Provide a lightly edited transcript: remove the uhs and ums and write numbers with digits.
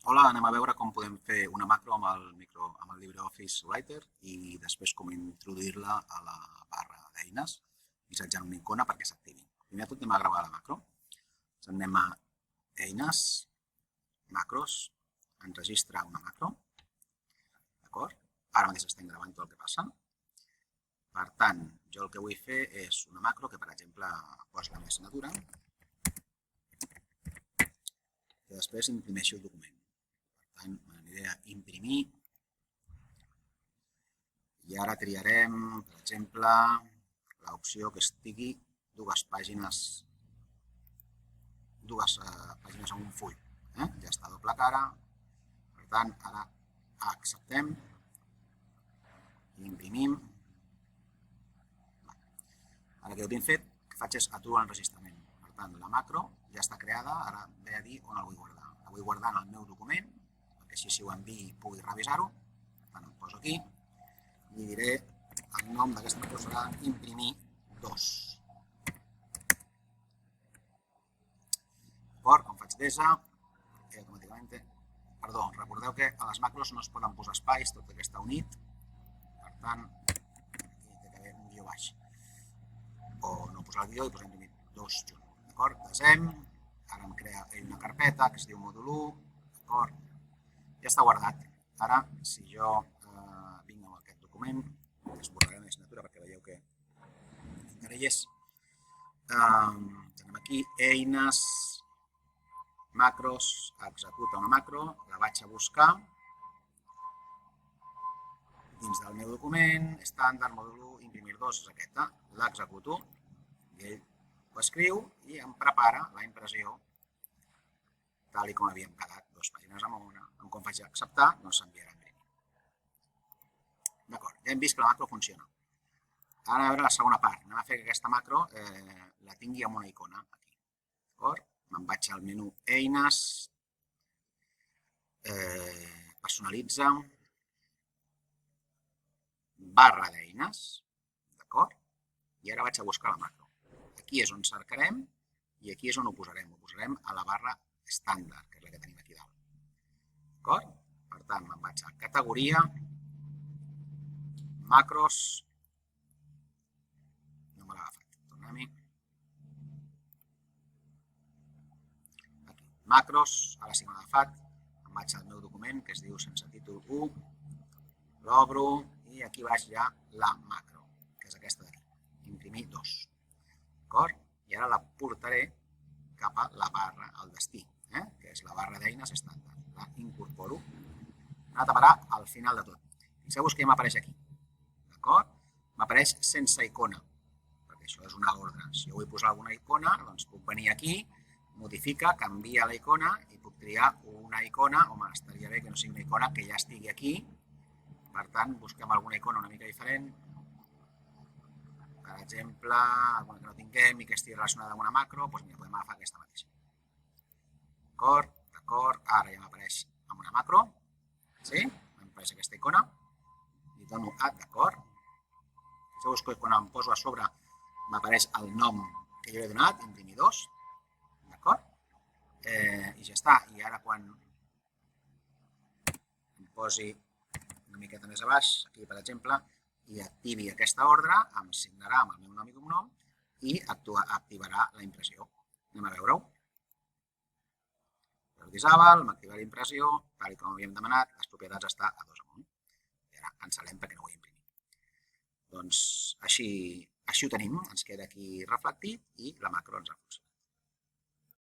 Hola, anem a veure com podem fer una macro amb el LibreOffice Writer i després com introduir-la a la barra d'eines mitjançant una icona perquè s'activi. Primer de tot anem a gravar la macro. Doncs anem a eines, macros, ens registra una macro. D'acord? Ara mateix estem gravant tot el que passa. Per tant, jo el que vull fer és una macro que, per exemple, posi la meva assignatura que després imprimeixi el document. Per tant, m'aniré a imprimir i ara triarem, per exemple, l'opció que estigui dues pàgines en un full. Ja està a doble cara. Per tant, ara acceptem i imprimim. Ara que ho tinc fet, el que faig és aturar l'enregistrament. Per tant, la macro ja està creada, ara ve a dir on la vull guardar. La vull guardar en el meu document, perquè així si ho enviï pugui revisar-ho. Per tant, em poso aquí i diré el nom d'aquesta macro serà imprimir 2. D'acord? Com faig desa, automàticament... Perdó, recordeu que a les macros no es poden posar espais, tot que està unit. Per tant, aquí té d'haver un guió baix. O no posar el guió i posar imprimir 2 junt. D'acord? Desem. Ara em crea una carpeta que es diu mòdul 1. D'acord? Ja està guardat. Ara, si jo vinc amb aquest document, esborraré una assignatura perquè veieu que encara hi és. Tenim aquí eines, macros, executa una macro, la vaig a buscar dins del meu document, estàndard, mòdul 1, imprimir 2, és aquesta. L'executo i ell ho escriu i em prepara la impressió tal com havíem quedat, 2 pàgines amb una. Com faig acceptar, doncs s'enviarà a imprimir. D'acord, ja hem vist que la macro funciona. Ara a veure la segona part. Anem a fer que aquesta macro la tingui amb una icona aquí. D'acord? Me'n vaig al menú Eines, personalitza, barra d'eines, d'acord? I ara vaig a buscar la macro. Aquí és on cercarem i aquí és on ho posarem. Ho posarem a la barra estàndard, que és la que tenim aquí dalt. D'acord? Per tant, me'n vaig a categoria, macros, no me l'ha agafat, tornem-hi. Aquí, macros, ara sí me l'ha agafat, em vaig al meu document que es diu sense títol 1, l'obro i aquí baix ja la macro, que és aquesta d'aquí, imprimir 2. D'acord? I ara la portaré cap a la barra, al destí, que és la barra d'eines estàndard. La incorporo. Ara taparà al final de tot. Fixeu-vos que ja m'apareix aquí. D'acord? M'apareix sense icona, perquè això és una ordre. Si jo vull posar alguna icona, doncs puc venir aquí, modifica, canvia la icona i puc triar una icona. Home, estaria bé que no sigui una icona que ja estigui aquí. Per tant, busquem alguna icona una mica diferent. Per exemple, alguna que no tinguem i que estigui relacionada amb una macro, doncs mira, podem agafar aquesta mateixa. D'acord? D'acord? Ara ja m'apareix amb una macro. Sí? M'apareix aquesta icona. Li dono a d'acord. Fixeu-vos que quan em poso a sobre m'apareix el nom que jo he donat, imprimir 2. D'acord? I ja està. I ara quan em posi una miqueta més a baix, aquí per exemple, i activi aquesta ordre, em signarà amb el meu nom i cognom i activarà la impressió. Anem a veure-ho. Isabel, m'activa la impressió, tal com havíem demanat, les propietats està a 2 amunt. I ara cancel·lem perquè no vull imprimir. Doncs així ho tenim, ens queda aquí reflectit i la macro ens ha funcionat.